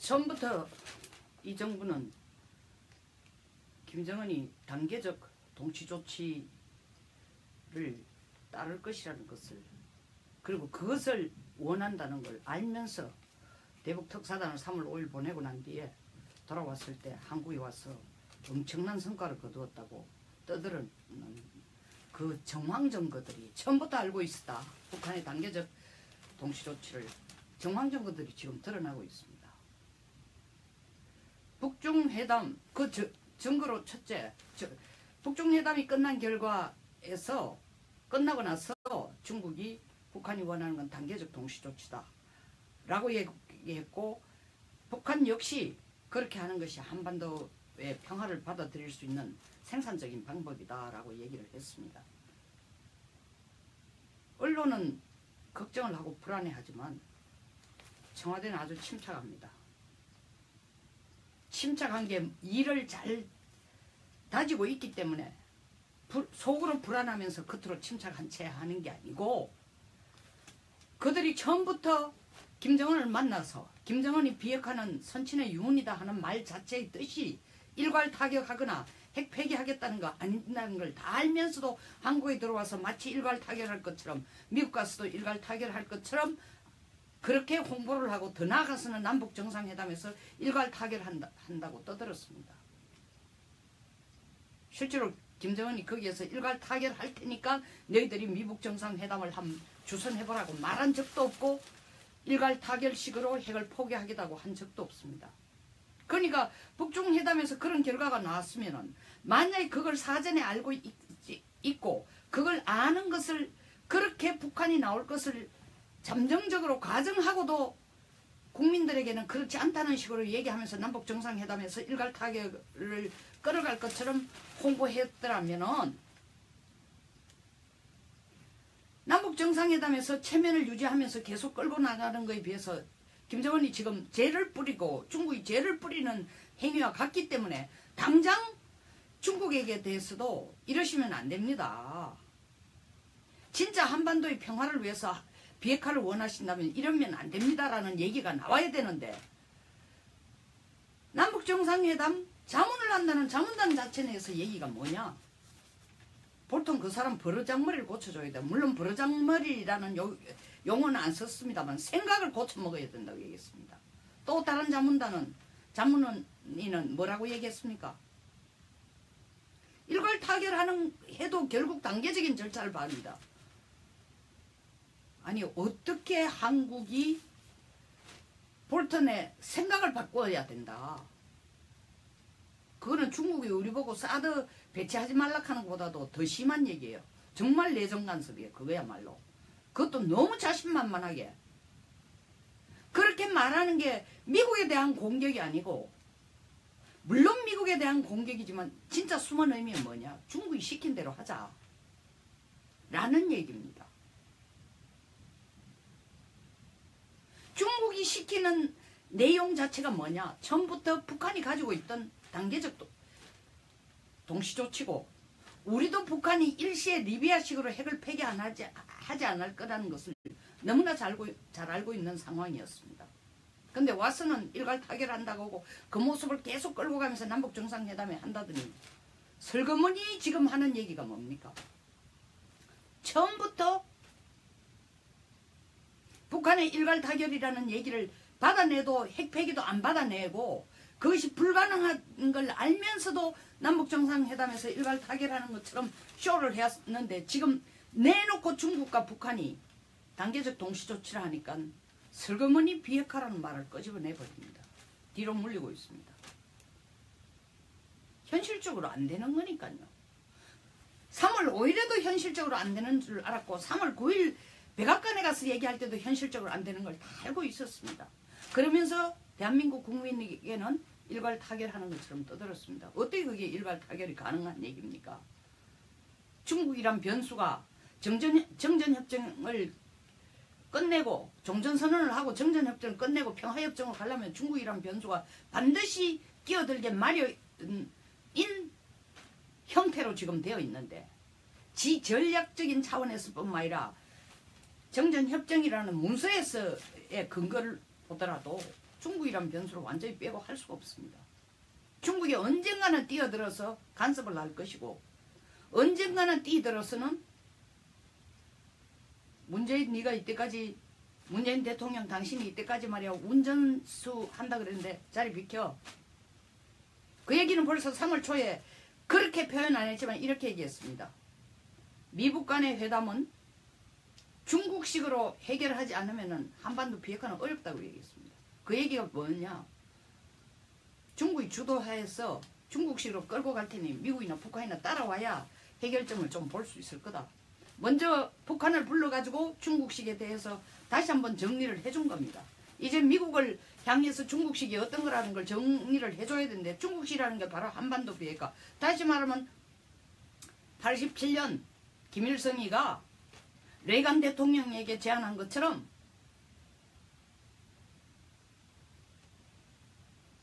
처음부터 이 정부는 김정은이 단계적 동치조치를 따를 것이라는 것을, 그리고 그것을 원한다는 걸 알면서 대북 특사단을 3월 5일 보내고 난 뒤에 돌아왔을 때 한국에 와서 엄청난 성과를 거두었다고 떠드는 그 정황정거들이 처음부터 알고 있었다. 북한의 단계적 동치조치를 정황정거들이 지금 드러나고 있습니다. 북중회담 그 증거로 첫째, 북중회담이 끝난 결과에서 끝나고 나서 중국이 북한이 원하는 건 단계적 동시조치다 라고 얘기했고, 북한 역시 그렇게 하는 것이 한반도의 평화를 받아들일 수 있는 생산적인 방법이다 라고 얘기를 했습니다. 언론은 걱정을 하고 불안해하지만 청와대는 아주 침착합니다. 침착한 게 일을 잘 다지고 있기 때문에 속으로 불안하면서 겉으로 침착한 채 하는 게 아니고, 그들이 처음부터 김정은을 만나서 김정은이 비핵화는 선친의 유언이다 하는 말 자체의 뜻이 일괄 타격하거나 핵 폐기하겠다는 거 아닌다는 걸 다 알면서도 한국에 들어와서 마치 일괄 타결할 것처럼, 미국 가서도 일괄 타결할 것처럼 그렇게 홍보를 하고, 더 나아가서는 남북 정상회담에서 일괄 타결한다고 떠들었습니다. 실제로 김정은이 거기에서 일괄 타결할 테니까 너희들이 미북 정상회담을 한번 주선해보라고 말한 적도 없고, 일괄 타결식으로 핵을 포기하겠다고 한 적도 없습니다. 그러니까 북중회담에서 그런 결과가 나왔으면은, 만약에 그걸 사전에 알고 있고 그걸 아는 것을, 그렇게 북한이 나올 것을 잠정적으로 가정하고도 국민들에게는 그렇지 않다는 식으로 얘기하면서 남북 정상회담에서 일괄 타결을 끌어갈 것처럼 홍보했더라면은, 남북 정상회담에서 체면을 유지하면서 계속 끌고 나가는 것에 비해서 김정은이 지금 죄를 뿌리고 중국이 죄를 뿌리는 행위와 같기 때문에 당장 중국에게 대해서도 이러시면 안 됩니다. 진짜 한반도의 평화를 위해서 비핵화를 원하신다면 이러면 안 됩니다라는 얘기가 나와야 되는데, 남북정상회담 자문을 한다는 자문단 자체 내에서 얘기가 뭐냐? 보통 그 사람 버르장머리를 고쳐줘야 돼. 물론 버르장머리라는 용어는 안 썼습니다만 생각을 고쳐먹어야 된다고 얘기했습니다. 또 다른 자문인은 뭐라고 얘기했습니까? 일괄 타결하는 해도 결국 단계적인 절차를 밟니다. 아니, 어떻게 한국이 볼턴의 생각을 바꿔야 된다. 그거는 중국이 우리 보고 사드 배치하지 말라 하는 것보다도 더 심한 얘기예요. 정말 내정 간섭이에요. 그거야말로. 그것도 너무 자신만만하게. 그렇게 말하는 게 미국에 대한 공격이 아니고, 물론 미국에 대한 공격이지만 진짜 숨은 의미는 뭐냐? 중국이 시킨 대로 하자 라는 얘기입니다. 중국이 시키는 내용 자체가 뭐냐? 처음부터 북한이 가지고 있던 단계적 동시조치고, 우리도 북한이 일시에 리비아식으로 핵을 폐기 하지 않을 거라는 것을 너무나 잘 알고 있는 상황이었습니다. 근데 와서는 일괄 타결한다고 하고 그 모습을 계속 끌고 가면서 남북 정상회담에 한다더니, 슬그머니 지금 하는 얘기가 뭡니까? 처음부터 북한의 일괄 타결이라는 얘기를 받아내도 핵 폐기도 안 받아내고, 그것이 불가능한 걸 알면서도 남북 정상회담에서 일괄 타결하는 것처럼 쇼를 했는데, 지금 내놓고 중국과 북한이 단계적 동시조치를 하니까 슬그머니 비핵화라는 말을 끄집어내버립니다. 뒤로 물리고 있습니다. 현실적으로 안 되는 거니까요. 3월 5일에도 현실적으로 안 되는 줄 알았고, 3월 9일 백악관에 가서 얘기할 때도 현실적으로 안 되는 걸 다 알고 있었습니다. 그러면서 대한민국 국민에게는 일괄 타결하는 것처럼 떠들었습니다. 어떻게 그게 일괄 타결이 가능한 얘기입니까? 중국이란 변수가 정전협정을 끝내고, 종전선언을 하고 정전협정을 끝내고 평화협정을 가려면 중국이란 변수가 반드시 끼어들게 마련인 형태로 지금 되어 있는데, 지 전략적인 차원에서뿐만 아니라 정전협정이라는 문서에서의 근거를 보더라도 중국이란 변수를 완전히 빼고 할 수가 없습니다. 중국이 언젠가는 뛰어들어서 간섭을 할 것이고 언젠가는 뛰어들어서는 문재인 네가 이때까지 문재인 대통령 당신이 이때까지 말이야 운전수 한다 그랬는데 자리 비켜. 그 얘기는 벌써 3월 초에 그렇게 표현 안 했지만 이렇게 얘기했습니다. 미국 간의 회담은 중국식으로 해결하지 않으면 한반도 비핵화는 어렵다고 얘기했습니다. 그 얘기가 뭐냐. 중국이 주도하에서 중국식으로 끌고 갈 테니 미국이나 북한이나 따라와야 해결점을 좀 볼 수 있을 거다. 먼저 북한을 불러가지고 중국식에 대해서 다시 한번 정리를 해준 겁니다. 이제 미국을 향해서 중국식이 어떤 거라는 걸 정리를 해줘야 되는데 중국식이라는 게 바로 한반도 비핵화. 다시 말하면 87년 김일성이가 레이간 대통령에게 제안한 것처럼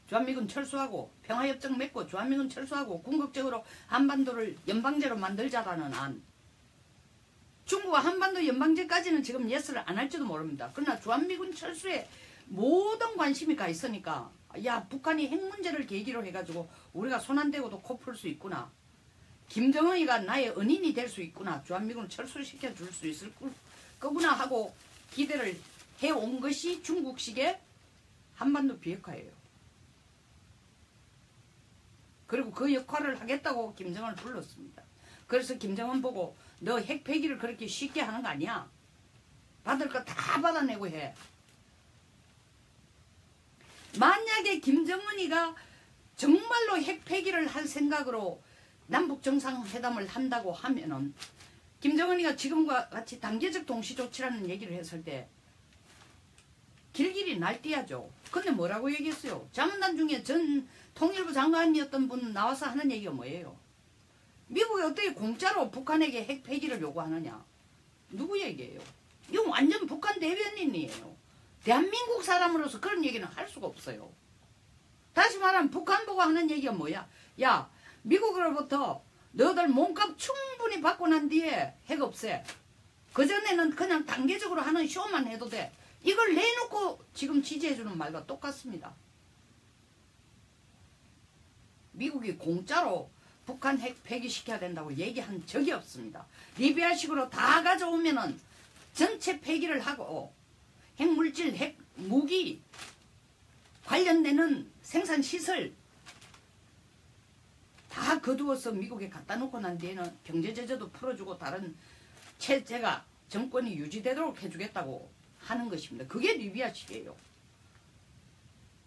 주한미군 철수하고 평화협정 맺고 주한미군 철수하고 궁극적으로 한반도를 연방제로 만들자라는 안. 중국과 한반도 연방제까지는 지금 예스를 안 할지도 모릅니다. 그러나 주한미군 철수에 모든 관심이 가 있으니까 야 북한이 핵 문제를 계기로 해가지고 우리가 손 안 대고도 코 풀 수 있구나. 김정은이가 나의 은인이 될 수 있구나. 주한미군을 철수시켜 줄 수 있을 거구나 하고 기대를 해온 것이 중국식의 한반도 비핵화예요. 그리고 그 역할을 하겠다고 김정은을 불렀습니다. 그래서 김정은 보고 너 핵 폐기를 그렇게 쉽게 하는 거 아니야. 받을 거 다 받아내고 해. 만약에 김정은이가 정말로 핵 폐기를 할 생각으로 남북 정상회담을 한다고 하면은 김정은이가 지금과 같이 단계적 동시조치라는 얘기를 했을 때 길길이 날뛰어야죠. 근데 뭐라고 얘기했어요? 자문단 중에 전 통일부 장관이었던 분 나와서 하는 얘기가 뭐예요? 미국이 어떻게 공짜로 북한에게 핵 폐기를 요구하느냐? 누구 얘기예요? 이건 완전 북한 대변인이에요. 대한민국 사람으로서 그런 얘기는 할 수가 없어요. 다시 말하면 북한 보고 하는 얘기가 뭐야? 야 미국으로부터 너들 몸값 충분히 받고 난 뒤에 핵 없애. 그전에는 그냥 단계적으로 하는 쇼만 해도 돼. 이걸 내놓고 지금 지지해주는 말과 똑같습니다. 미국이 공짜로 북한 핵 폐기시켜야 된다고 얘기한 적이 없습니다. 리비아식으로 다 가져오면은 전체 폐기를 하고 핵물질, 핵무기 관련되는 생산시설 다 거두어서 미국에 갖다 놓고 난 뒤에는 경제제재도 풀어주고 다른 체제가 정권이 유지되도록 해주겠다고 하는 것입니다. 그게 리비아식이에요.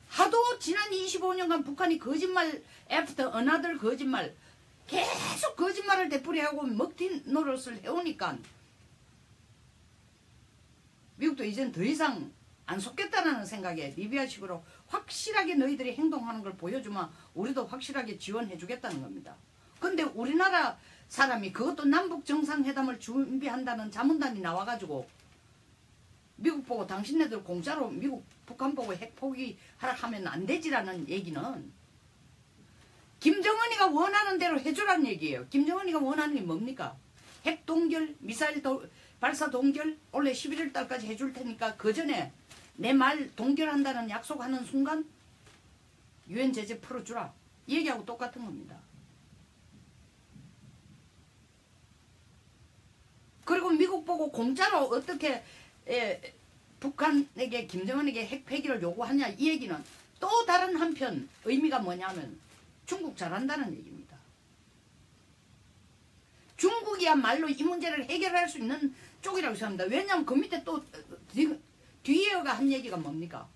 하도 지난 25년간 북한이 거짓말 애프터 어나들 거짓말 계속 거짓말을 되풀이하고 먹튀 노릇을 해오니까 미국도 이젠 더 이상 안 속겠다라는 생각에 리비아식으로 확실하게 너희들이 행동하는 걸 보여주면 우리도 확실하게 지원해 주겠다는 겁니다. 근데 우리나라 사람이 그것도 남북 정상회담을 준비한다는 자문단이 나와가지고 미국 보고 당신네들 공짜로 미국 북한 보고 핵 포기하라 하면 안 되지라는 얘기는 김정은이가 원하는 대로 해주라는 얘기예요. 김정은이가 원하는 게 뭡니까? 핵 동결, 미사일 발사 동결 원래 11월 달까지 해줄 테니까 그 전에 내 말 동결한다는 약속하는 순간 유엔 제재 풀어주라. 이 얘기하고 똑같은 겁니다. 그리고 미국 보고 공짜로 어떻게 북한에게 김정은에게 핵 폐기를 요구하냐 이 얘기는 또 다른 한편 의미가 뭐냐면 중국 잘한다는 얘기입니다. 중국이야말로 이 문제를 해결할 수 있는 쪽이라고 생각합니다. 왜냐하면 그 밑에 또 뒤에가 한 얘기가 뭡니까?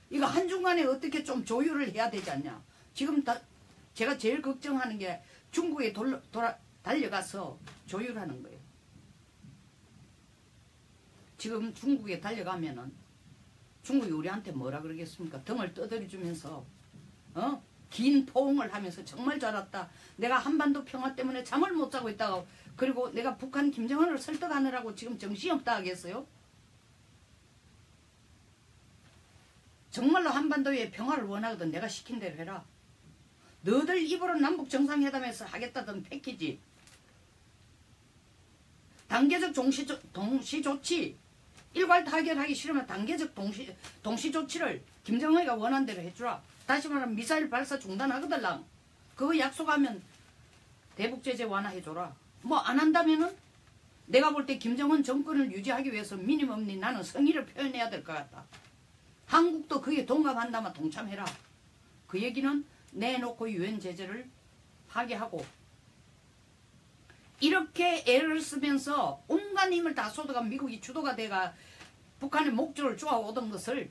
이거 한중간에 어떻게 좀 조율을 해야 되지 않냐. 지금 제가 제일 걱정하는 게 중국에 달려가서 조율하는 거예요. 지금 중국에 달려가면은 중국이 우리한테 뭐라 그러겠습니까? 등을 떠들여주면서 긴 포옹을 하면서 정말 잘했다. 내가 한반도 평화 때문에 잠을 못 자고 있다가 그리고 내가 북한 김정은을 설득하느라고 지금 정신없다 하겠어요? 정말로 한반도의 평화를 원하거든 내가 시킨 대로 해라. 너들 입으로 남북 정상회담에서 하겠다던 패키지 단계적 동시조치 일괄 타결하기 싫으면 단계적 동시 조치를 김정은이가 원한 대로 해주라. 다시 말하면 미사일 발사 중단하거들랑 그거 약속하면 대북 제재 완화해줘라. 뭐 안 한다면은 내가 볼 때 김정은 정권을 유지하기 위해서 미니멈니 나는 성의를 표현해야 될 것 같다. 한국도 그에 동감한다면 동참해라. 그 얘기는 내놓고 유엔 제재를 파기하고 이렇게 애를 쓰면서 온갖 힘을 다 쏟아가 미국이 주도가 돼가 북한의 목줄을 쪼아오던 것을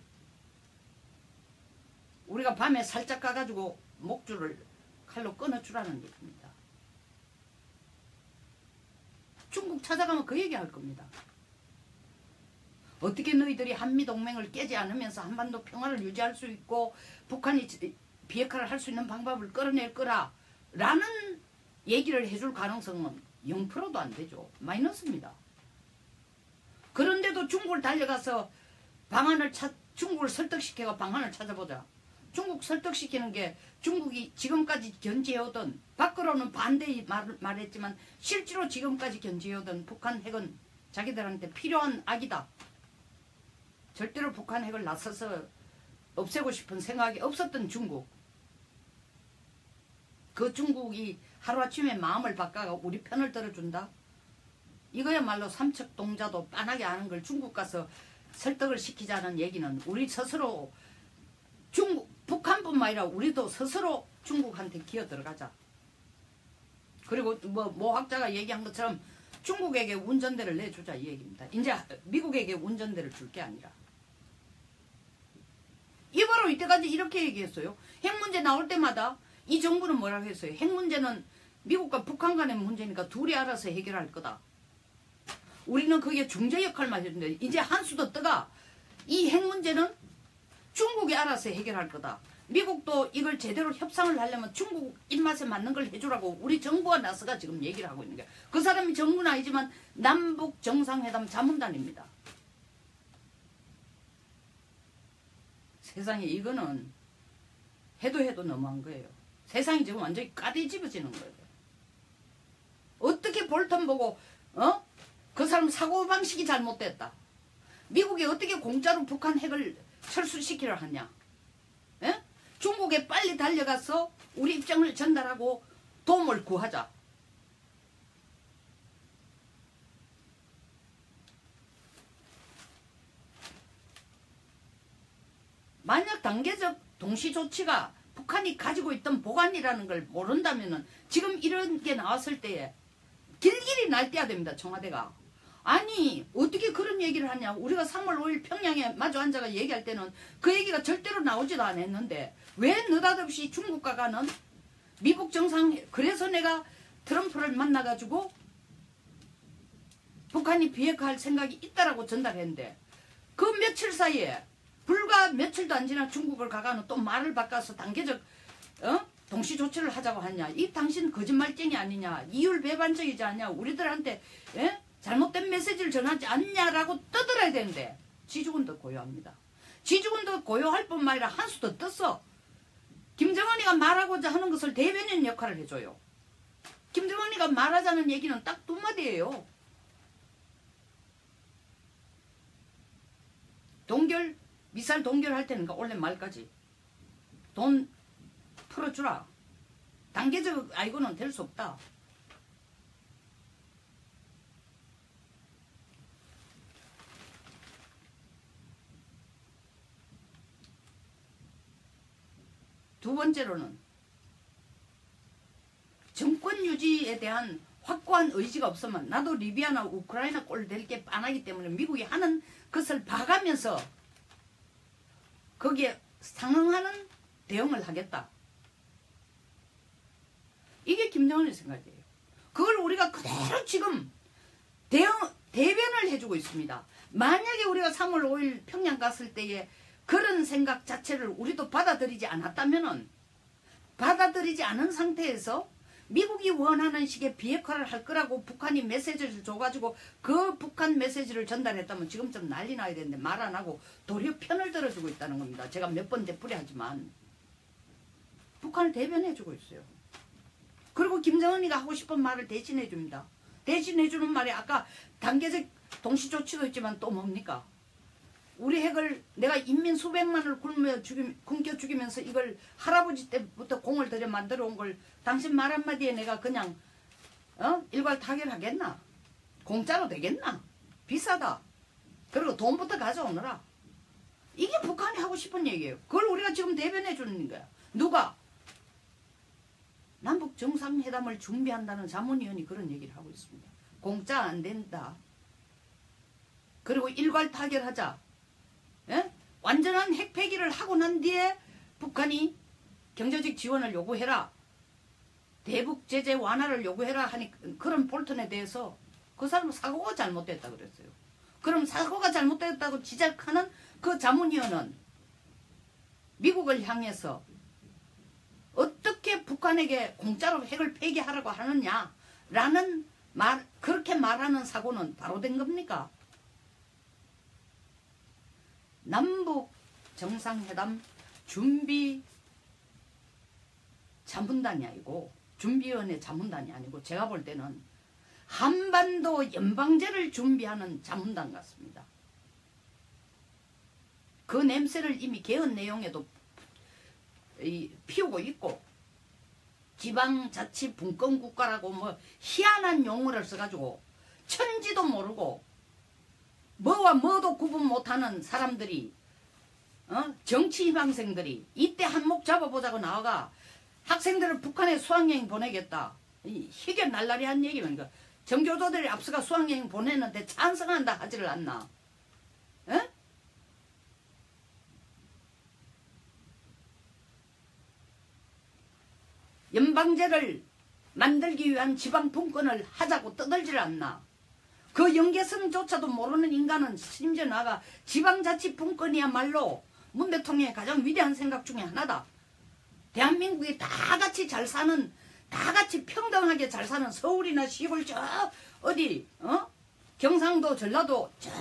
우리가 밤에 살짝 가가지고 목줄을 칼로 끊어주라는 얘기입니다. 중국 찾아가면 그 얘기할 겁니다. 어떻게 너희들이 한미동맹을 깨지 않으면서 한반도 평화를 유지할 수 있고 북한이 비핵화를 할 수 있는 방법을 끌어낼 거라 라는 얘기를 해줄 가능성은 0%도 안 되죠. 마이너스입니다. 그런데도 중국을 달려가서 중국을 설득시켜가 방안을 찾아보자. 중국 설득시키는 게 중국이 지금까지 견지해오던 밖으로는 반대의 말했지만 실제로 지금까지 견지해오던 북한 핵은 자기들한테 필요한 악이다. 절대로 북한 핵을 나서서 없애고 싶은 생각이 없었던 중국. 그 중국이 하루아침에 마음을 바꿔가 우리 편을 들어준다. 이거야말로 삼척동자도 빤하게 아는 걸 중국 가서 설득을 시키자는 얘기는 우리 스스로 북한뿐만 아니라 우리도 스스로 중국한테 기어 들어가자. 그리고 모 학자가 얘기한 것처럼 중국에게 운전대를 내주자 이 얘기입니다. 이제 미국에게 운전대를 줄 게 아니라. 이바로 이때까지 이렇게 얘기했어요. 핵 문제 나올 때마다 이 정부는 뭐라고 했어요? 핵 문제는 미국과 북한 간의 문제니까 둘이 알아서 해결할 거다. 우리는 거기에 중재 역할만 해준대. 이제 한수도 떠가 이 핵 문제는 중국이 알아서 해결할 거다. 미국도 이걸 제대로 협상을 하려면 중국 입맛에 맞는 걸 해주라고 우리 정부가 나서가 지금 얘기를 하고 있는 거야. 그 사람이 정부는 아니지만 남북 정상회담 자문단입니다. 세상에 이거는 해도 너무한 거예요. 세상이 지금 완전히 까뒤집어지는 거예요. 어떻게 볼턴 보고 그 사람 사고방식이 잘못됐다. 미국이 어떻게 공짜로 북한 핵을 철수시키려 하냐. 에? 중국에 빨리 달려가서 우리 입장을 전달하고 도움을 구하자. 만약 단계적 동시조치가 북한이 가지고 있던 보관이라는 걸 모른다면 지금 이런 게 나왔을 때에 길길이 날뛰어야 됩니다. 청와대가. 아니 어떻게 그런 얘기를 하냐. 우리가 3월 5일 평양에 마주 앉아가 얘기할 때는 그 얘기가 절대로 나오지도 않았는데 왜 느닷없이 중국과 가는 미국 정상 그래서 내가 트럼프를 만나가지고 북한이 비핵화할 생각이 있다라고 전달했는데 그 며칠 사이에 불과 며칠도 안 지나 중국을 가가는 또 말을 바꿔서 단계적 동시 조치를 하자고 하냐. 이 당신 거짓말쟁이 아니냐. 이율 배반적이지 않냐. 우리들한테 잘못된 메시지를 전하지 않냐라고 떠들어야 되는데 지주군도 고요합니다. 지주군도 고요할 뿐만 아니라 한수도 떴어. 김정은이가 말하고자 하는 것을 대변인 역할을 해줘요. 김정은이가 말하자는 얘기는 딱 두 마디예요. 미사일 동결할 테니까 올해 말까지 돈 풀어주라. 단계적 아이고는 될 수 없다. 두 번째로는 정권 유지에 대한 확고한 의지가 없으면 나도 리비아나 우크라이나 꼴 될 게 뻔하기 때문에 미국이 하는 것을 봐가면서 거기에 상응하는 대응을 하겠다. 이게 김정은의 생각이에요. 그걸 우리가 그대로 지금 대변을 해주고 있습니다. 만약에 우리가 3월 5일 평양 갔을 때에 그런 생각 자체를 우리도 받아들이지 않았다면은 받아들이지 않은 상태에서 미국이 원하는 식의 비핵화를 할 거라고 북한이 메시지를 줘가지고 그 북한 메시지를 전달했다면 지금쯤 난리 나야 되는데 말 안 하고 도리어 편을 들어주고 있다는 겁니다. 제가 몇 번 되풀이하지만 북한을 대변해주고 있어요. 그리고 김정은이가 하고 싶은 말을 대신해줍니다. 대신해주는 말이 아까 단계적 동시조치도 있지만 또 뭡니까? 우리 핵을 내가 인민 수백만을 굶겨 죽이면서 이걸 할아버지 때부터 공을 들여 만들어 온 걸 당신 말 한마디에 내가 그냥 일괄 타결하겠나? 공짜로 되겠나? 비싸다. 그리고 돈부터 가져오느라. 이게 북한이 하고 싶은 얘기예요. 그걸 우리가 지금 대변해 주는 거야. 누가? 남북 정상회담을 준비한다는 자문위원이 그런 얘기를 하고 있습니다. 공짜 안 된다. 그리고 일괄 타결하자. 예? 완전한 핵 폐기를 하고 난 뒤에 북한이 경제적 지원을 요구해라. 대북 제재 완화를 요구해라 하니 그런 볼턴에 대해서 그 사람은 사고가 잘못됐다 그랬어요. 그럼 사고가 잘못됐다고 지적하는 그 자문위원은 미국을 향해서 어떻게 북한에게 공짜로 핵을 폐기하라고 하느냐라는 그렇게 말하는 사고는 바로 된 겁니까? 남북 정상회담 준비 자문단이 아니고 준비위원회 자문단이 아니고 제가 볼 때는 한반도 연방제를 준비하는 자문단 같습니다. 그 냄새를 이미 개헌 내용에도 피우고 있고 지방자치분권국가라고 뭐 희한한 용어를 써가지고 천지도 모르고 뭐와 뭐도 구분 못하는 사람들이 정치희망생들이 이때 한몫 잡아보자고 나와가 학생들을 북한에 수학여행 보내겠다. 희견 날라리 한 얘기면 정교조들이 앞서가 수학여행 보내는데 찬성한다 하지를 않나. 에? 연방제를 만들기 위한 지방분권을 하자고 떠들지를 않나. 그 연계성조차도 모르는 인간은 심지어 나가 지방자치분권이야말로 문 대통령의 가장 위대한 생각 중에 하나다. 대한민국이 다 같이 잘 사는, 다 같이 평등하게 잘 사는 서울이나 시골 저 어디 경상도 전라도 저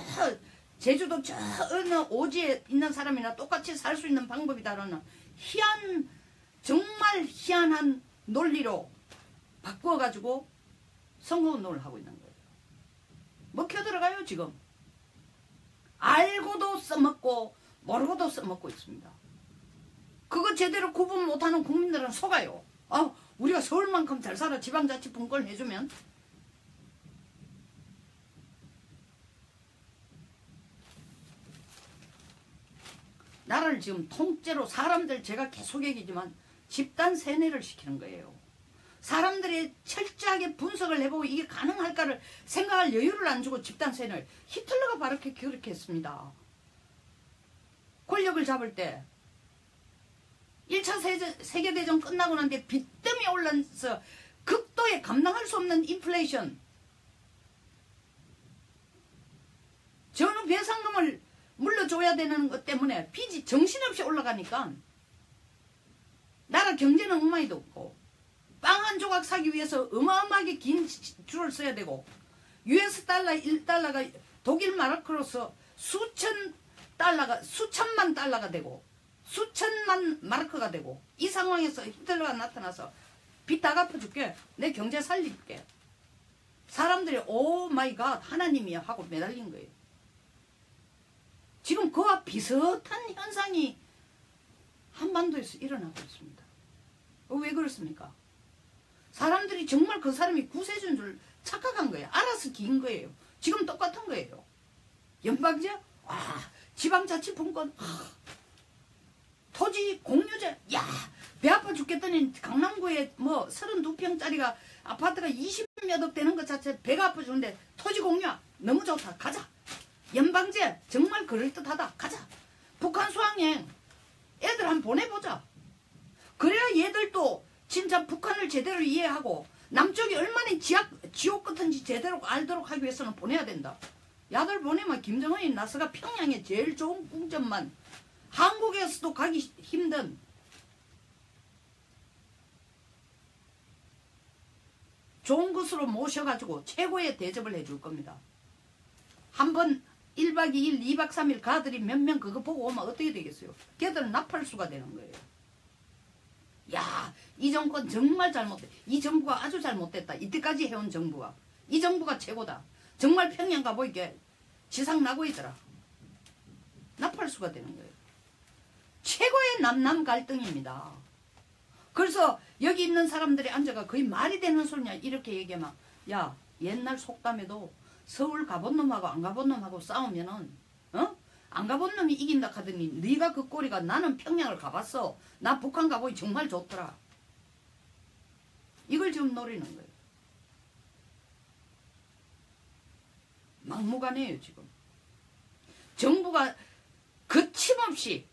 제주도 저 어느 오지에 있는 사람이나 똑같이 살 수 있는 방법이다라는 정말 희한한 논리로 바꾸어가지고 선거운동을 하고 있는 거예요. 먹혀 들어가요 지금. 알고도 써먹고 모르고도 써먹고 있습니다. 그거 제대로 구분 못하는 국민들은 속아요. 우리가 서울만큼 잘 살아 지방자치분권을 해주면. 나라를 지금 통째로 사람들 제가 계속 얘기지만 집단 세뇌를 시키는 거예요. 사람들이 철저하게 분석을 해보고 이게 가능할까를 생각할 여유를 안 주고 집단 세뇌를. 히틀러가 바로 그렇게 했습니다. 권력을 잡을 때 1차 세계대전 끝나고 난 뒤에 빚더미 올라서 극도의 감당할 수 없는 인플레이션, 전후 배상금을 물려줘야 되는 것 때문에 빚이 정신없이 올라가니까 나라 경제는 엉망이도 없고 빵 한 조각 사기 위해서 어마어마하게 긴 줄을 써야 되고 US 달러 1달러가 독일 마르크로서 수천만 달러가 되고 수천만 마르크가 되고 이 상황에서 히틀러가 나타나서 빚 다 갚아줄게. 내 경제 살릴게. 사람들이 오 마이 갓 하나님이야 하고 매달린 거예요. 지금 그와 비슷한 현상이 한반도에서 일어나고 있습니다. 왜 그렇습니까? 사람들이 정말 그 사람이 구세주인 줄 착각한 거예요. 알아서 긴 거예요. 지금 똑같은 거예요. 연방제? 지방자치분권? 토지 공유제? 배 아파 죽겠더니 강남구에 뭐 32평짜리가 아파트가 20몇 억 되는 것 자체 배가 아파 죽는데 토지 공유야? 너무 좋다. 가자. 연방제? 정말 그럴듯하다. 가자. 북한 수학여행 애들 한번 보내보자. 그래야 얘들도 진짜 북한을 제대로 이해하고 남쪽이 얼마나 지옥 같은지 제대로 알도록 하기 위해서는 보내야 된다. 야들 보내면 김정은이 나서가 평양에 제일 좋은 궁전만 한국에서도 가기 힘든 좋은 곳으로 모셔가지고 최고의 대접을 해줄 겁니다. 한번 1박 2일, 2박 3일 가들이 몇 명 그거 보고 오면 어떻게 되겠어요? 걔들은 나팔수가 되는 거예요. 야, 이 정권 정말 잘못됐다. 이 정부가 아주 잘못됐다. 이때까지 해온 정부가. 이 정부가 최고다. 정말 평양 가보이게 지상 나고 있더라. 나팔수가 되는 거예요. 최고의 남남 갈등입니다. 그래서 여기 있는 사람들이 앉아가 거의 말이 되는 소리냐 이렇게 얘기하면 야 옛날 속담에도 서울 가본 놈하고 안 가본 놈하고 싸우면은 안 가본 놈이 이긴다 하더니 네가 그 꼴이가 나는 평양을 가봤어. 나 북한 가보니 정말 좋더라. 이걸 지금 노리는 거예요. 막무가내예요 지금. 정부가 거침없이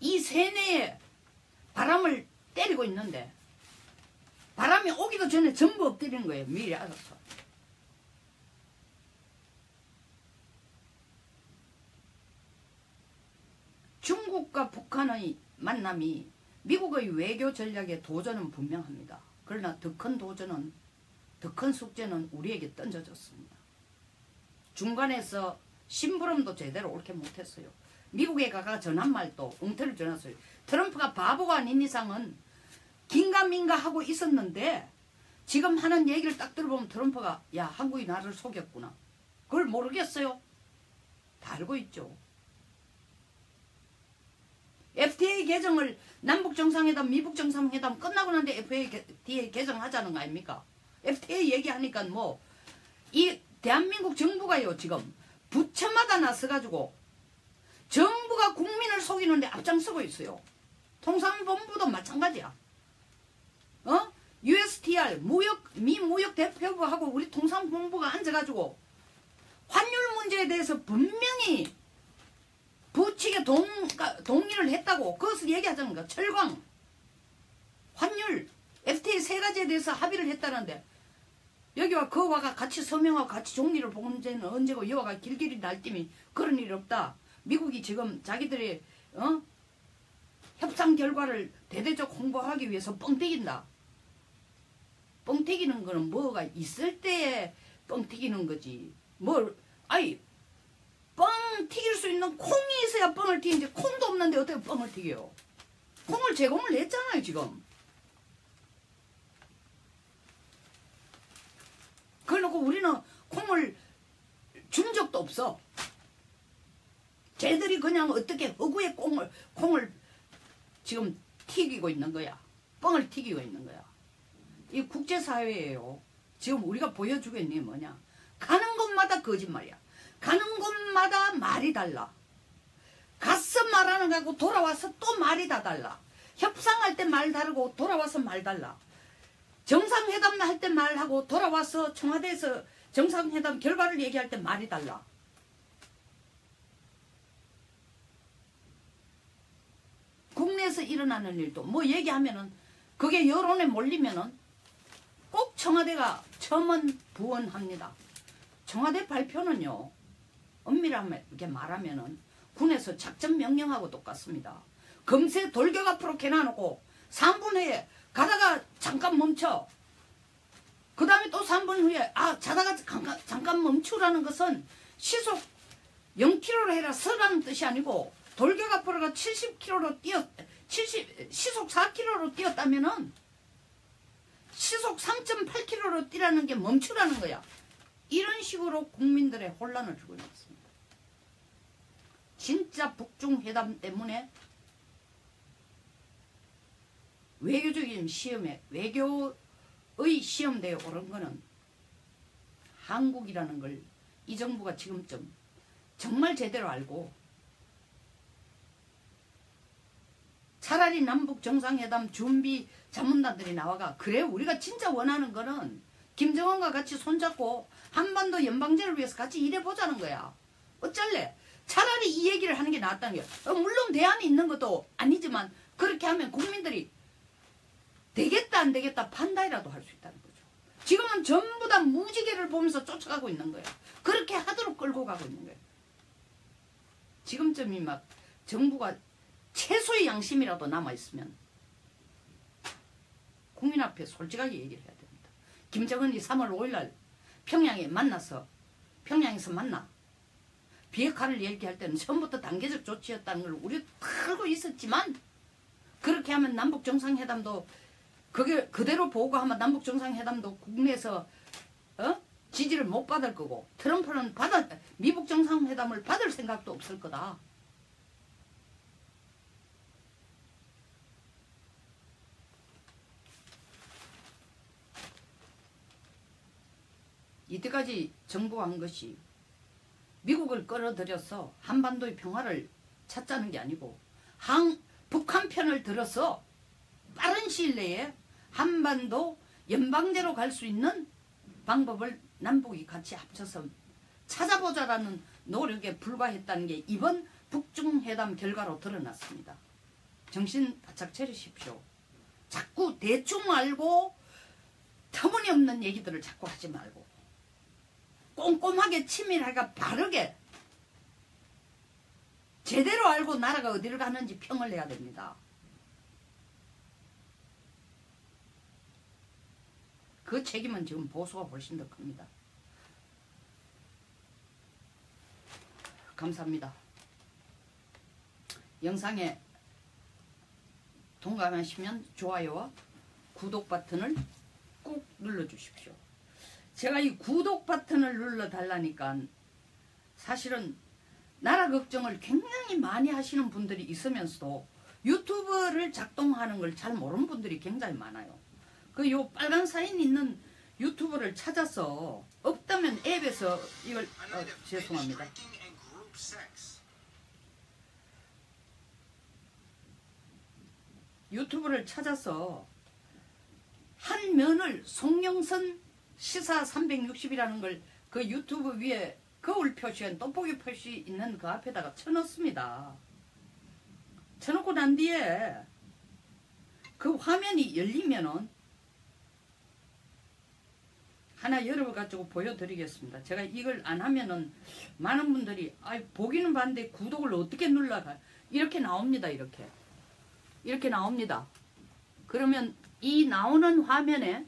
이 세뇌에 바람을 때리고 있는데 바람이 오기도 전에 전부 엎드리는 거예요. 미리 알아서. 중국과 북한의 만남이 미국의 외교 전략의 도전은 분명합니다. 그러나 더 큰 도전은 더 큰 숙제는 우리에게 던져졌습니다. 중간에서 심부름도 제대로 옳게 못했어요. 미국에 가가 전한 말도 엉터리를 전했어요. 트럼프가 바보가 아닌 이상은 긴가민가 하고 있었는데 지금 하는 얘기를 딱 들어보면 트럼프가 야 한국이 나를 속였구나. 그걸 모르겠어요. 다 알고 있죠. FTA 개정을 남북정상회담 미북정상회담 끝나고 난데 FTA 개정하자는 거 아닙니까? FTA 얘기하니까 뭐 이 대한민국 정부가요 지금 부처마다 나서가지고 정부가 국민을 속이는데 앞장서고 있어요. 통상본부도 마찬가지야. USTR 미 무역 대표부하고 우리 통상본부가 앉아가지고 환율 문제에 대해서 분명히 부칙에 동의를 했다고 그것을 얘기하자는 거야. 철강, 환율, FTA 세 가지에 대해서 합의를 했다는데 여기와 거와가 같이 서명하고 같이 종리를 본 데는 언제고 여와가 길길이 날뛰미 그런 일 없다. 미국이 지금 자기들의 협상 결과를 대대적 홍보하기 위해서 뻥튀긴다. 뻥튀기는 거는 뭐가 있을 때에 뻥튀기는 거지. 뭘 뻥 튀길 수 있는 콩이 있어야 뻥을 튀기지 콩도 없는데 어떻게 뻥을 튀겨요. 콩을 제공을 했잖아요 지금. 그래놓고 우리는 콩을 준 적도 없어. 쟤들이 그냥 어떻게 허구의 콩을 지금 튀기고 있는 거야. 뻥을 튀기고 있는 거야. 이 국제사회예요. 지금 우리가 보여주고 있는 게 뭐냐. 가는 곳마다 거짓말이야. 가는 곳마다 말이 달라. 가서 말하는 거하고 돌아와서 또 말이 다 달라. 협상할 때 말 다르고 돌아와서 말 달라. 정상회담 할 때 말하고 돌아와서 청와대에서 정상회담 결과를 얘기할 때 말이 달라. 국내에서 일어나는 일도 뭐 얘기하면은 그게 여론에 몰리면은 꼭 청와대가 첨언부언합니다. 청와대 발표는요. 엄밀하게 말하면은 군에서 작전 명령하고 똑같습니다. 금세 돌격 앞으로 개놔놓고 3분 후에 가다가 잠깐 멈춰. 그 다음에 또 3분 후에 자다가 잠깐 멈추라는 것은 시속 0km로 해라 서라는 뜻이 아니고 돌격 앞으로가 70km로 시속 4km로 뛰었다면은 시속 3.8km로 뛰라는 게 멈추라는 거야. 이런 식으로 국민들의 혼란을 주고 있습니다. 진짜 북중회담 때문에 외교적인 시험에 외교의 시험대에 오른 거는 한국이라는 걸 이 정부가 지금쯤 정말 제대로 알고 차라리 남북 정상회담 준비 자문단들이 나와가 그래 우리가 진짜 원하는 거는 김정은과 같이 손잡고 한반도 연방제를 위해서 같이 일해보자는 거야. 어쩔래? 차라리 이 얘기를 하는 게 낫다는 거야. 물론 대안이 있는 것도 아니지만 그렇게 하면 국민들이 되겠다 안 되겠다 판단이라도 할 수 있다는 거죠. 지금은 전부 다 무지개를 보면서 쫓아가고 있는 거야. 그렇게 하도록 끌고 가고 있는 거야. 지금쯤이 막 정부가 최소의 양심이라도 남아있으면 국민 앞에 솔직하게 얘기를 해야 됩니다. 김정은이 3월 5일날 평양에서 만나 비핵화를 얘기할 때는 처음부터 단계적 조치였다는 걸 우리 알고 있었지만 그렇게 하면 남북정상회담도 그게 그대로 보고하면 남북정상회담도 국내에서 지지를 못 받을 거고 트럼프는 미북 정상회담을 받을 생각도 없을 거다. 이때까지 정부가 한 것이 미국을 끌어들여서 한반도의 평화를 찾자는 게 아니고 북한 편을 들어서 빠른 시일 내에 한반도 연방제로 갈 수 있는 방법을 남북이 같이 합쳐서 찾아보자라는 노력에 불과했다는 게 이번 북중회담 결과로 드러났습니다. 정신 바짝 차리십시오. 자꾸 대충 알고 터무니없는 얘기들을 자꾸 하지 말고 꼼꼼하게 치밀하게 바르게 제대로 알고 나라가 어디를 가는지 평을 내야 됩니다. 그 책임은 지금 보수가 훨씬 더 큽니다. 감사합니다. 영상에 동감하시면 좋아요와 구독 버튼을 꾹 눌러주십시오. 제가 이 구독 버튼을 눌러달라니까 사실은 나라 걱정을 굉장히 많이 하시는 분들이 있으면서도 유튜브를 작동하는 걸 잘 모르는 분들이 굉장히 많아요. 그 요 빨간 사인 있는 유튜브를 찾아서 없다면 앱에서 이걸 죄송합니다. 유튜브를 찾아서 한 면을 송영선 시사 360이라는 걸 그 유튜브 위에 거울 표시엔 돋보기 표시 있는 그 앞에다가 쳐놓습니다. 쳐놓고 난 뒤에 그 화면이 열리면은 하나 열어가지고 보여드리겠습니다. 제가 이걸 안 하면은 많은 분들이 보기는 봤는데 구독을 어떻게 눌러가 이렇게 나옵니다. 이렇게 나옵니다. 그러면 이 나오는 화면에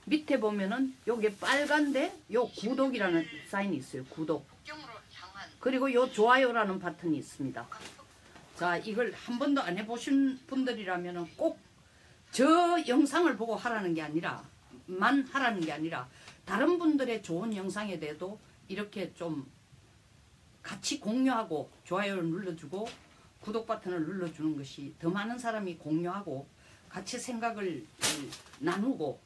밑에 보면은 요게 빨간데 요 구독이라는 사인이 있어요. 구독. 그리고 요 좋아요라는 버튼이 있습니다. 자, 이걸 한 번도 안 해보신 분들이라면은 꼭 저 영상을 보고 하라는 게 아니라 다른 분들의 좋은 영상에 대해도 이렇게 좀 같이 공유하고 좋아요를 눌러주고 구독 버튼을 눌러주는 것이 더 많은 사람이 공유하고 같이 생각을 나누고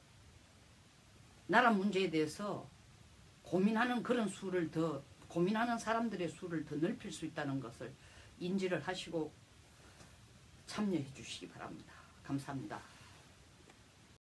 나라 문제에 대해서 고민하는 고민하는 사람들의 수를 더 넓힐 수 있다는 것을 인지를 하시고 참여해 주시기 바랍니다. 감사합니다.